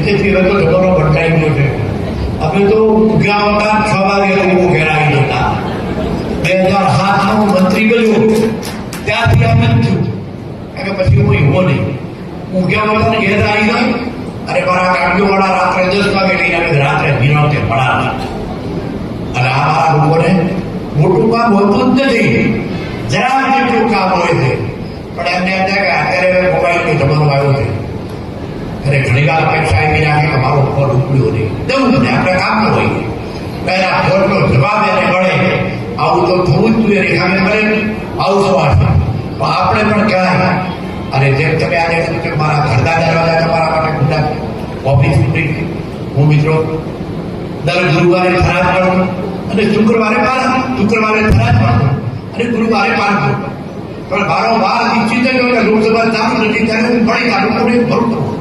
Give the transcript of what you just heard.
તેથી હવે તો જમાનો બદલાઈ ગયો છે. અમે તો ઉગ્યા હતા 6 વાગે લોકો ઘેર આવી જતા. 2007 મંત્રી બન્યો ત્યાંથી આમ જ થયું. કારણ કે પછી કોઈ એવો નહીં ઉગ્યા હતા ઘેર આવી જાય અને મારા ગાડીઓવાળા રાત્રે 10 વાગે લઈને આવે, રાત્રે નિરાંતે પડાવે. અને આ મારા લોકોને મોટું કામ હોતું જ નથી, જરા જેટલું કામ હોય છે. પણ એમને એમ થાય કે અત્યારે મોબાઈલનો જમાનો આવ્યો છે. અરે ઘણી વાર પૈસા એવી રાખે કે મારો ફોન ઉપડ્યો નહીં, દેવું ને આપણે કામ ન હોય. પહેલા ફોનનો જવાબ એને મળે. આવું તો થવું જ જોઈએ. રેખાને મળે આવું સવાલ તો આપણે પણ કહેવાય. અને જેમ તમે આજે કહ્યું કે મારા ઘરના દરવાજા તમારા માટે ખુલ્લા, ઓફિસ ખુલ્લી. હું મિત્રો દર ગુરુવારે ફરાજ પડું અને શુક્રવારે ફરાજ પડું અને ગુરુવારે પાલન કરું. પણ મારો વાર નિશ્ચિત જ હોય કે લોકસભા ચાલુ નથી ત્યારે હું ફરી કાઢું ભરું.